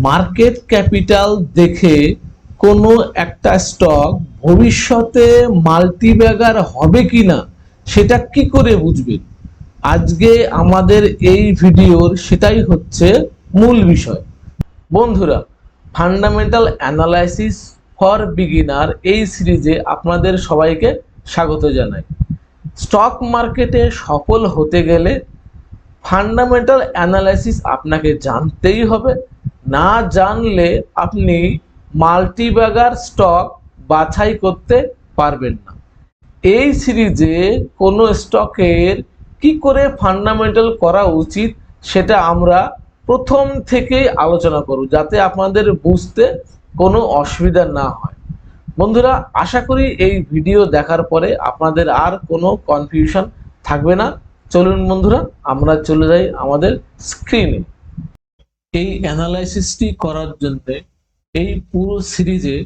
Market capital দেখে কোনো একটা স্টক ভবিষ্যতে মাল্টিব্যাগার হবে কিনা সেটা কি করে বুঝবেন? আজকে আমাদের এই ভিডিওর সেটাই হচ্ছে মূল বিষয়। বন্ধুরা, ফান্ডামেন্টাল অ্যানালাইসিস ফর বিগিনার এই সিরিজে আপনাদের সবাইকে স্বাগত জানাই। স্টক মার্কেটে সফল হতে গেলে ফান্ডামেন্টাল অ্যানালাইসিস আপনাকে জানতেই হবে। না জানলে আপনি মাল্টিব্যাগার স্টক বাছাই করতে পারবেন না। এই সিরিজে কোনো স্টকের কি করে ফান্ডামেন্টাল করা উচিত সেটা আমরা প্রথম থেকেই আলোচনা করব, যাতে আপনাদের বুঝতে কোনো অসুবিধা না হয়। বন্ধুরা, আশা করি এই ভিডিও দেখার পরে আপনাদের আর কোনো কনফিউশন থাকবে না। চলুন বন্ধুরা, আমরা চলে যাই আমাদের স্ক্রিনে। এই অ্যানালাইসিসটি করার জন্য এই পুরো সিরিজে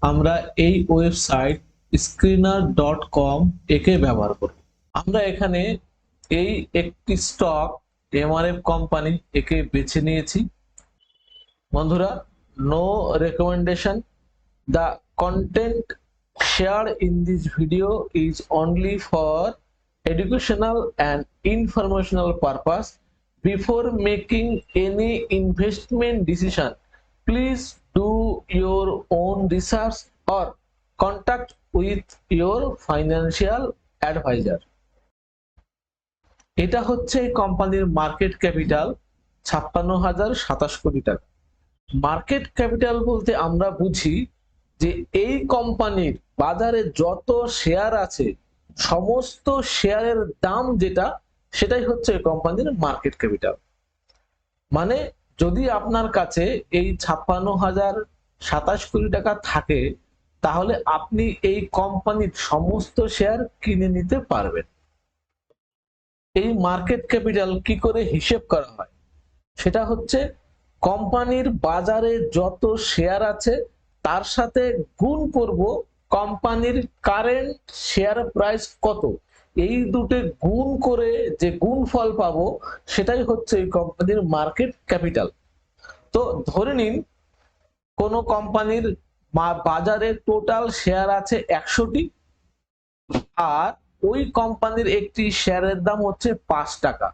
আমরা এই ওয়েবসাইট screener.com একে ব্যবহার করব। আমরা এখানে এই একটি স্টক এমআরএফ কোম্পানি একে বেছে নিয়েছি। বন্ধুরা, no recommendation. The content shared in this video is only for educational and informational purpose. Before making any investment decision, please do your own research or contact with your financial advisor. এটা হচ্ছে এই কোম্পানির market capital 56,027 কোটি টাকা। Market capital বলতে আমরা বুঝি যে এই কোম্পানির বাজারে যত শেয়ার আছে সমস্ত শেয়ারের দাম যেটা, সেটাই হচ্ছে এই কোম্পানির মার্কেট ক্যাপিটাল। মানে যদি আপনার কাছে এই 56,027 কোটি টাকা থাকে, তাহলে আপনি এই কোম্পানির সমস্ত শেয়ার কিনে নিতে পারবেন। এই মার্কেট ক্যাপিটাল কি করে হিসেব করা হয় সেটা হচ্ছে কোম্পানির বাজারে যত শেয়ার আছে তার সাথে গুণ করব কোম্পানির কারেন্ট শেয়ার প্রাইস কত। এই দুটো গুণ করে যে গুণফল পাবো সেটাই হচ্ছে এই কোম্পানির মার্কেট ক্যাপিটাল। তো ধরে নিন কোন কোম্পানির বাজারে টোটাল শেয়ার আছে 100টি, আর ওই কোম্পানির একটি শেয়ারের দাম হচ্ছে 5 টাকা।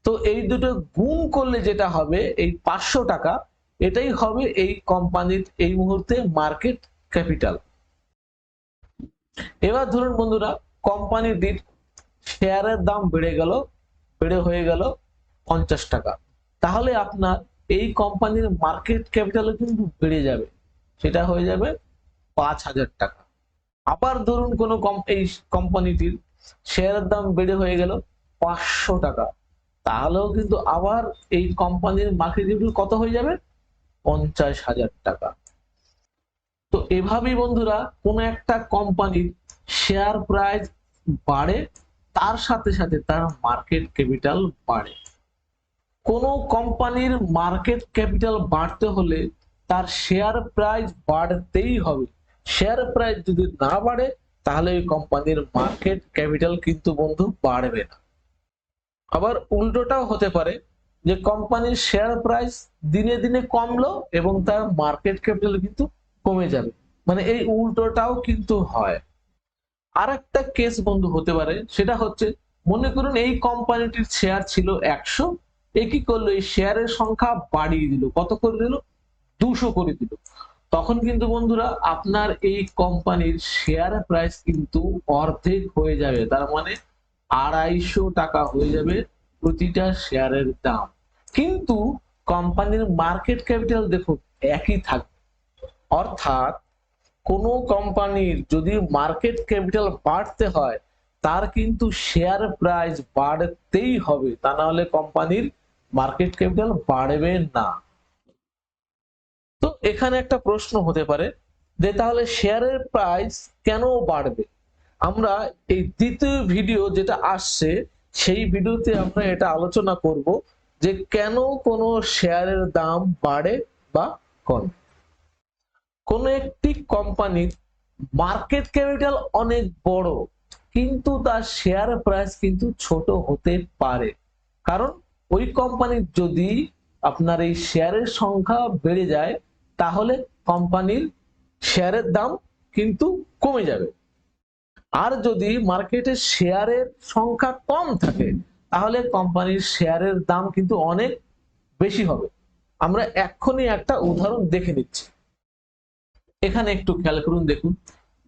তো এই দুটো গুণ করলে যেটা হবে এই 500 টাকা, এটাই হবে এই কোম্পানির এই মুহূর্তে মার্কেট ক্যাপিটাল। এবার ধরুন বন্ধুরা, কোম্পানিটির শেয়ারের দাম বেড়ে হয়ে গেল 50 টাকা, তাহলে আপনার এই কোম্পানির মার্কেট ক্যাপিটালও কিন্তু বেড়ে যাবে, সেটা হয়ে যাবে 5,000 টাকা। আবার ধরুন কোন এই কোম্পানিটির শেয়ারের দাম বেড়ে হয়ে গেল 500 টাকা, তাহলেও কিন্তু আবার এই কোম্পানির মার্কেট ক্যাপিটাল কত হয়ে যাবে? 50,000 টাকা। তো এভাবেই বন্ধুরা কোন একটা কোম্পানির শেয়ার প্রাইস বাড়ে, তার সাথে সাথে তার মার্কেট ক্যাপিটাল বাড়ে। কোন কোম্পানির মার্কেট ক্যাপিটাল বাড়তে হলে তার শেয়ার প্রাইস বাড়তেই হবে। শেয়ার প্রাইস যদি না বাড়ে তাহলে এই কোম্পানির মার্কেট ক্যাপিটাল কিন্তু বন্ধু বাড়বে না। আবার উল্টোটাও হতে পারে যে কোম্পানির শেয়ার প্রাইস দিনে দিনে কমলো এবং তার মার্কেট ক্যাপিটাল কিন্তু কমে যাবে, মানে এই উল্টোটাও কিন্তু হয়। আর একটা কেস বন্ধু হতে পারে, সেটা হচ্ছে মনে করুন এই কোম্পানিটির শেয়ার ছিল 100, কি করলো এই শেয়ারের সংখ্যা বাড়িয়ে দিল, কত করে দিল? 200 করে দিল। তখন কিন্তু বন্ধুরা আপনার এই কোম্পানির শেয়ার প্রাইস কিন্তু অর্ধেক হয়ে যাবে, তার মানে 250 টাকা হয়ে যাবে প্রতিটা শেয়ারের দাম। কিন্তু কোম্পানির মার্কেট ক্যাপিটাল দেখো একই থাকবে। অর্থাৎ কোন কোম্পানির যদি মার্কেট ক্যাপিটাল বাড়তে হয় তার কিন্তু শেয়ার প্রাইস বাড়তেই হবে, তা না হলে কোম্পানির মার্কেট ক্যাপিটাল বাড়বে না। তো এখানে একটা প্রশ্ন হতে পারে যে তাহলে শেয়ারের প্রাইস কেন বাড়বে? আমরা এই দ্বিতীয় ভিডিও যেটা আসছে সেই ভিডিওতে আমরা এটা আলোচনা করব যে কেন কোন শেয়ারের দাম বাড়ে বা কমে। কোন একটি কোম্পানির মার্কেট ক্যাপিটাল অনেক বড় কিন্তু তার শেয়ার প্রাইস কিন্তু ছোট হতে পারে, কারণ ওই কোম্পানির যদি আপনার এই শেয়ারের সংখ্যা বেড়ে যায়, তাহলে কোম্পানির শেয়ারের দাম কিন্তু কমে যাবে। আর যদি মার্কেটে শেয়ারের সংখ্যা কম থাকে, তাহলে কোম্পানির শেয়ারের দাম কিন্তু অনেক বেশি হবে। আমরা এক্ষুনি একটা উদাহরণ দেখে নিচ্ছি। এখানে একটু খেয়াল করুন, দেখুন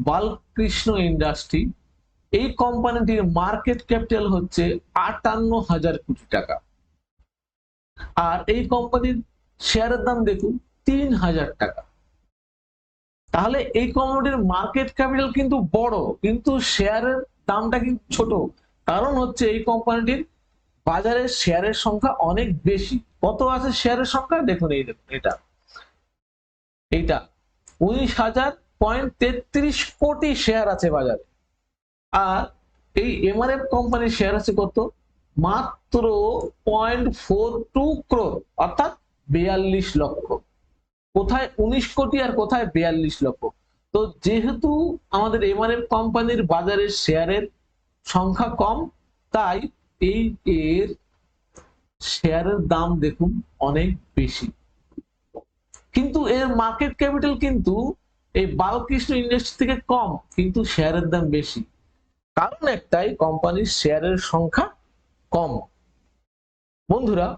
বালকৃষ্ণ ইন্ডাস্ট্রি, এই কোম্পানিটির মার্কেট ক্যাপিটাল হচ্ছে 58,000 কোটি টাকা, আর এই কোম্পানির শেয়ারের দাম দেখুন 3,000 টাকা। তাহলে এই কোম্পানির মার্কেট ক্যাপিটাল কিন্তু বড়, কিন্তু শেয়ারের দামটা কিন্তু ছোট। কারণ হচ্ছে এই কোম্পানিটির বাজারে শেয়ারের সংখ্যা অনেক বেশি। কত আছে শেয়ারের সংখ্যা? দেখুন এই দেখুন, এইটা 19,000.33 কোটি শেয়ার আছে বাজারে। আর এই এমআরএফ কোম্পানির শেয়ার আছে কত? মাত্র 0.42 crore, অর্থাৎ 42 লক্ষ। কোথায় 19 কোটি আর কোথায় 42 লক্ষ। তো যেহেতু আমাদের এমআরএফ কোম্পানির বাজারে শেয়ারের সংখ্যা কম, তাই এই এর শেয়ারের দাম দেখুন অনেক বেশি। কিন্তু এর মার্কেট ক্যাপিটাল কিন্তু এই বালকৃষ্ণ ইন্ডাস্ট্রি থেকে কম, কিন্তু শেয়ারের দাম বেশি। কারণ একটাই, কোম্পানির শেয়ারের সংখ্যা কম। বন্ধুরা,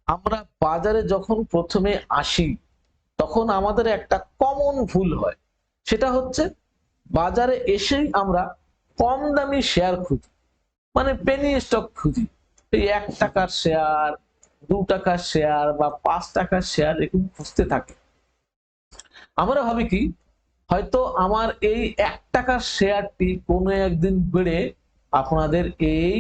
আমরা বাজারে যখন প্রথমে আসি, তখন আমাদের একটা কমন ভুল হয়। সেটা হচ্ছে বাজারে এসেই আমরা কম দামি শেয়ার খুঁজি, মানে পেনি স্টক খুঁজি। এই 1 টাকার শেয়ার, 2 টাকার শেয়ার বা 5 টাকার শেয়ার এরকম খুঁজতে থাকি। আমরা ভাবি কি, হয়তো আমার এই 1 টাকার শেয়ারটি কোনো একদিন বেড়ে আপনাদের এই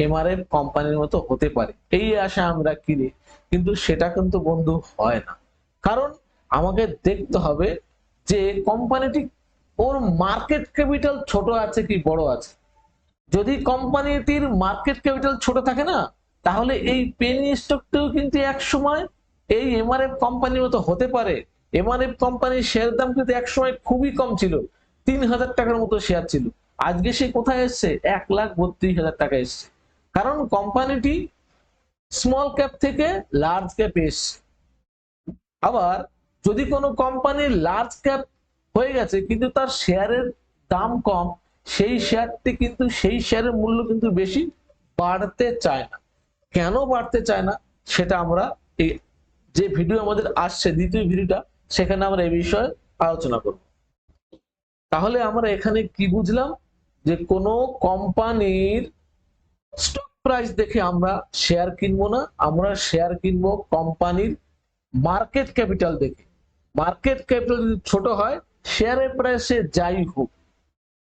এমআরএফ কোম্পানির মতো হতে পারে, এই আশা আমরা কিনি। কিন্তু সেটা কিন্তু বন্ধু হয় না। কারণ আমাকে দেখতে হবে যে কোম্পানিটি ওর মার্কেট ক্যাপিটাল ছোট আছে কি বড় আছে। যদি কোম্পানিটির মার্কেট ক্যাপিটাল ছোট থাকে না, তাহলে এই পেনি স্টকটিও কিন্তু এক সময় এই এমআরএফ কোম্পানির মতো হতে পারে। এমআরএফ কোম্পানির শেয়ার দাম কিন্তু এক সময় খুবই কম ছিল, 3,000 টাকার মতো শেয়ার ছিল। আজকে সে কোথায় এসছে? 1,32,000 টাকা এসছে। কারণ কোম্পানিটি স্মল ক্যাপ থেকে লার্জ ক্যাপ এসছে। আবার যদি কোনো কোম্পানির লার্জ ক্যাপ হয়ে গেছে কিন্তু তার শেয়ারের দাম কম, সেই শেয়ারটি কিন্তু সেই শেয়ারের মূল্য কিন্তু বেশি বাড়তে চায় না। কেন বাড়তে চায় না সেটা আমরা এই যে ভিডিও আমাদের আসছে, দ্বিতীয় ভিডিওটা, সেখানে আমরা এই বিষয়ে আলোচনা করব। তাহলে আমরা এখানে কি বুঝলাম? যে কোনো কোম্পানির স্টক প্রাইস দেখে আমরা শেয়ার কিনবো না, আমরা শেয়ার কিনবো কোম্পানির মার্কেট ক্যাপিটাল দেখে। মার্কেট ক্যাপিটাল যদি ছোট হয়, শেয়ারের প্রাইসে যাই হোক,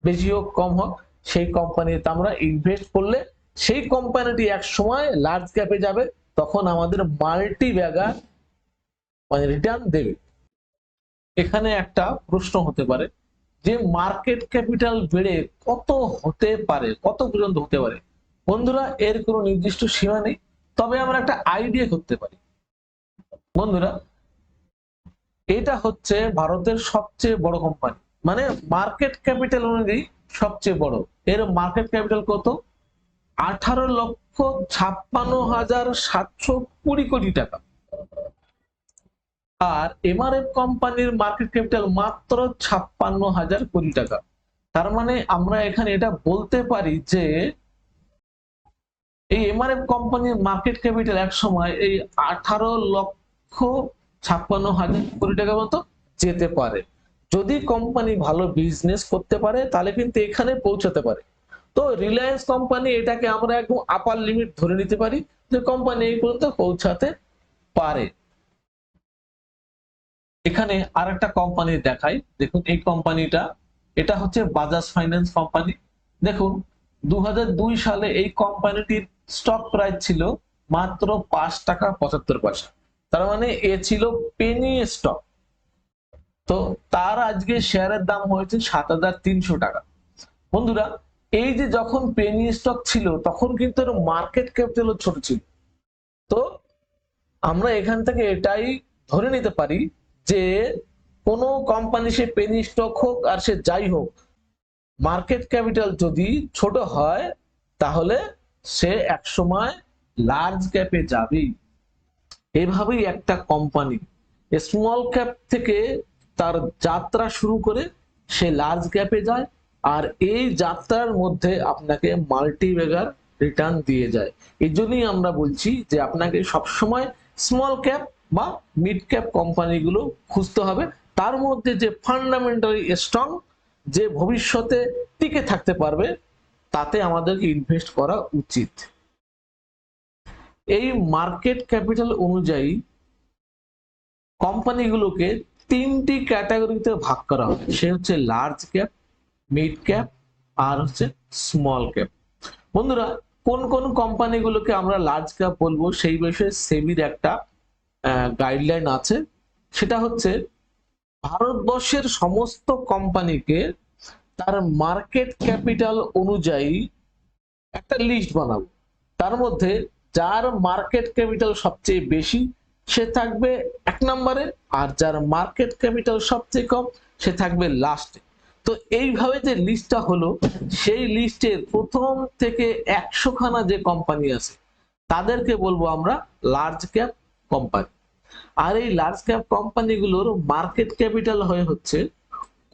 বেশি হোক কম হোক, সেই কোম্পানিতে আমরা ইনভেস্ট করলে সেই কোম্পানিটি এক সময় লার্জ ক্যাপে যাবে, তখন আমাদের মাল্টি ব্যাগার মানে রিটার্ন দেবে। এখানে একটা প্রশ্ন হতে পারে যে মার্কেট ক্যাপিটাল বেড়ে কত হতে পারে, কত পর্যন্ত হতে পারে? বন্ধুরা, এর কোনো নির্দিষ্ট সীমা নেই, তবে আমরা একটা আইডিয়া করতে পারি। বন্ধুরা, এটা হচ্ছে ভারতের সবচেয়ে বড় কোম্পানি, মানে মার্কেট ক্যাপিটাল অনুযায়ী সবচেয়ে বড়। এর মার্কেট ক্যাপিটাল কত? 18,56,720 কোটি টাকা। আর এমআরএফ কোম্পানির মার্কেট ক্যাপিটাল মাত্র 56,000 কোটি টাকা। তার মানে আমরা এখানে এটা বলতে পারি যে এই এমআরএফ কোম্পানির মার্কেট ক্যাপিটাল এক সময় এই 18,56,000 কোটি টাকার মতো যেতে পারে। যদি কোম্পানি ভালো বিজনেস করতে পারে, তাহলে কিন্তু এখানে পৌঁছাতে পারে। তো রিলায়েন্স কোম্পানি, এটাকে আমরা একদম আপার লিমিট ধরে নিতে পারি যে কোম্পানি এই পর্যন্ত পৌঁছাতে পারে। এখানে আরেকটা কোম্পানি দেখাই, দেখুন এই কোম্পানিটা, এটা হচ্ছে বাজাজ ফাইন্যান্স কোম্পানি। দেখুন 2002 সালে এই কোম্পানিটির স্টক প্রাইস ছিল মাত্র 5 টাকা 75 পয়সা। তার মানে এ ছিল পেনি স্টক। তো তার আজকে শেয়ারের দাম হয়েছে 7,300 টাকা। বন্ধুরা, এই যে যখন পেনি স্টক ছিল, তখন কিন্তু এর মার্কেট ক্যাপিটাল ছোট ছিল। তো আমরা এখান থেকে এটাই ধরে নিতে পারি যে কোনো কোম্পানি, সে পেনি স্টক হোক আর সে যাই হোক, মার্কেট ক্যাপিটাল যদি ছোট হয়, তাহলে সে একসময় লার্জ ক্যাপে যাবে। এভাবেই একটা কোম্পানি স্মল ক্যাপ থেকে তার যাত্রা শুরু করে সে লার্জ ক্যাপে যায়, আর এই যাত্রার মধ্যে আপনাকে মাল্টি ব্যাগার রিটার্ন দিয়ে যায়। এই জন্যই আমরা বলছি যে আপনাকে সবসময় স্মল ক্যাপ বা মিড ক্যাপ কোম্পানিগুলো খুঁজতে হবে, তার মধ্যে যে ফান্ডামেন্টালি স্ট্রং, যে ভবিষ্যতে টিকে থাকতে পারবে, তাতে আমাদেরকে ইনভেস্ট করা উচিত। এই মার্কেট ক্যাপিটাল অনুযায়ী কোম্পানিগুলোকে তিনটি ক্যাটাগরিতে ভাগ করা হয়, সে হচ্ছে লার্জ ক্যাপ, মিড ক্যাপ আর হচ্ছে স্মল ক্যাপ। বন্ধুরা, কোন কোন কোম্পানিগুলোকে আমরা লার্জ ক্যাপ বলবো সেই বিষয়ে সেবির একটা গাইডলাইন আছে। সেটা হচ্ছে ভারতবর্ষের সমস্ত কোম্পানিকে তার মার্কেট ক্যাপিটাল অনুযায়ী একটা লিস্ট বানাবো, তার মধ্যে যার মার্কেট ক্যাপিটাল সবচেয়ে বেশি সে থাকবে 1 নম্বরে, আর যার মার্কেট ক্যাপিটাল সবচেয়ে কম সে থাকবে লাস্টে। তো এইভাবে যে লিস্টটা হলো, সেই লিস্টের প্রথম থেকে 100 খানা যে কোম্পানি আছে তাদেরকে বলবো আমরা লার্জ ক্যাপ কোম্পানি। আর এই লার্জ ক্যাপ কোম্পানিগুলোর মার্কেট ক্যাপিটাল হয়ে হচ্ছে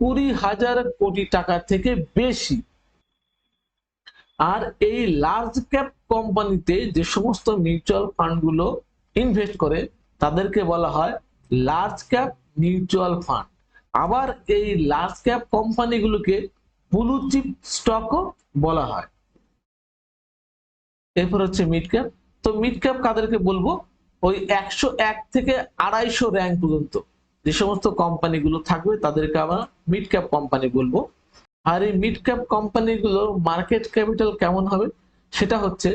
20,000 কোটি টাকা থেকে বেশি। আর এই লার্জ ক্যাপ কোম্পানিতে যে সমস্ত মিউচুয়াল ফান্ড গুলো ইনভেস্ট করে তাদেরকে বলা হয় লার্জ ক্যাপ মিউচুয়াল ফান্ড। আবার এই লার্জ ক্যাপ কোম্পানিগুলোকে ব্লু চিপ স্টকও বলা হয়। এরপর হচ্ছে মিড ক্যাপ। তো মিড ক্যাপ কাদেরকে বলবো? ওই 101 থেকে 250 র্যাঙ্ক পর্যন্ত যে সমস্ত কোম্পানিগুলো থাকবে তাদেরকে আমরা মিড ক্যাপ কোম্পানি বলবো। আর এই মিড ক্যাপ কোম্পানিগুলোর মার্কেট ক্যাপিটাল কেমন হবে? সেটা হচ্ছে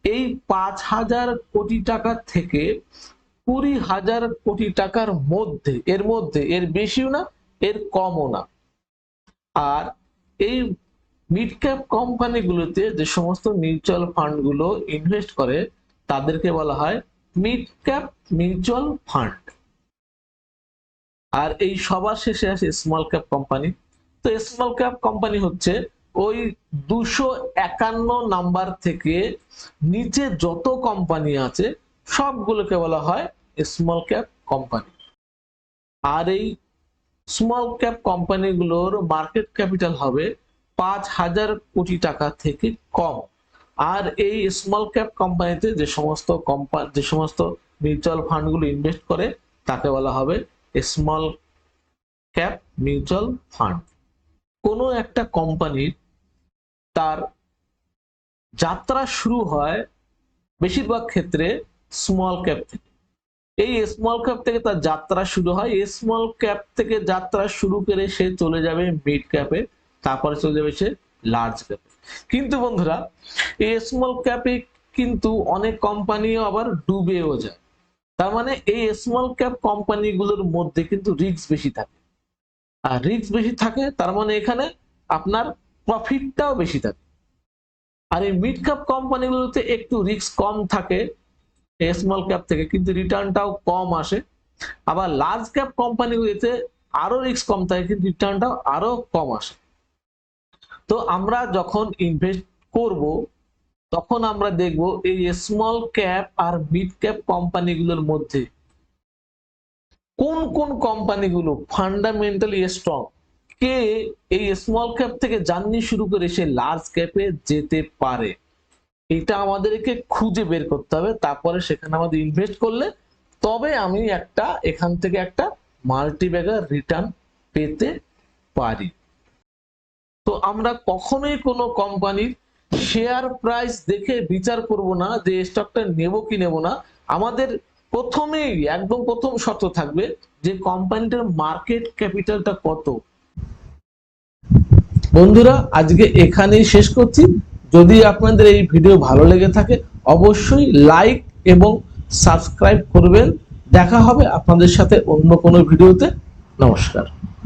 এই 5,000 কোটি টাকা থেকে 20,000 কোটি টাকার মধ্যে, এর বেশিও না এর কমও না। আর এই মিড ক্যাপ কোম্পানিগুলোতে যে সমস্ত মিউচুয়াল ফান্ড গুলো ইনভেস্ট করে তাদেরকে বলা হয় মিড ক্যাপ মিউচুয়াল ফান্ড। আর এই সবার শেষে আসে স্মল ক্যাপ কোম্পানি। তো স্মল ক্যাপ কোম্পানি হচ্ছে ওই 251 নাম্বার থেকে নিচে যত কোম্পানি আছে সবগুলোকে বলা হয় স্মল ক্যাপ কোম্পানি। আর এই স্মল ক্যাপ কোম্পানিগুলোর মার্কেট ক্যাপিটাল হবে 5,000 কোটি টাকা থেকে কম। আর এই স্মল ক্যাপ কোম্পানিতে যে সমস্ত মিউচুয়াল ফান্ড গুলো ইনভেস্ট করে তাকে বলা হবে স্মল ক্যাপ মিউচুয়াল ফান্ড। কোনো একটা কোম্পানির তার যাত্রা শুরু হয় বেশিরভাগ ক্ষেত্রে স্মল ক্যাপ থেকে। এই স্মল ক্যাপ থেকে তার যাত্রা শুরু হয়, স্মল ক্যাপ থেকে যাত্রা শুরু করে সে চলে যাবে মিড ক্যাপে, তারপরে চলে যাবে সে লার্জ ক্যাপে। কিন্তু বন্ধুরা, এই স্মল ক্যাপে কিন্তু অনেক কোম্পানিও আবার ডুবেও যায়। তার মানে এই স্মল ক্যাপ কোম্পানিগুলোর মধ্যে কিন্তু রিস্ক বেশি থাকে। আর রিস্ক বেশি থাকে তার মানে এখানে আপনার প্রফিটটাও বেশি থাকে। আর এই মিড ক্যাপ কোম্পানিগুলোতে একটু রিস্ক কম থাকে স্মল ক্যাপ থেকে, কিন্তু রিটার্নটাও কম আসে। আবার লার্জ ক্যাপ কোম্পানিগুলোতে আরো রিস্ক কম থাকে কিন্তু রিটার্নটাও আরো কম আসে। তো আমরা যখন ইনভেস্ট করব তখন আমরা দেখব এই স্মল ক্যাপ আর মিড ক্যাপ কোম্পানিগুলোর মধ্যে কোন কোন কোম্পানিগুলো ফান্ডামেন্টালি স্ট্রং, কে এই স্মল ক্যাপ থেকে জার্নি শুরু করে সে লার্জ ক্যাপে যেতে পারে। এটা আমাদেরকে খুঁজে বের করতে হবে, তারপরে সেখানে আমাদের ইনভেস্ট করলে তবে আমি এখান থেকে একটা মাল্টি ব্যাগার রিটার্ন পেতে পারি। তো আমরা কখনোই কোনো কোম্পানির শেয়ার প্রাইস দেখে বিচার করব না যে স্টকটা নেব কি নেব না। আমাদের প্রথমেই একদম প্রথম শর্ত থাকবে যে কোম্পানিটার মার্কেট ক্যাপিটালটা কত। বন্ধুরা, আজকে এখানেই শেষ করছি। যদি আপনাদের এই ভিডিও ভালো লেগে থাকে অবশ্যই লাইক এবং সাবস্ক্রাইব করবেন। দেখা হবে আপনাদের সাথে অন্য কোনো ভিডিওতে। নমস্কার।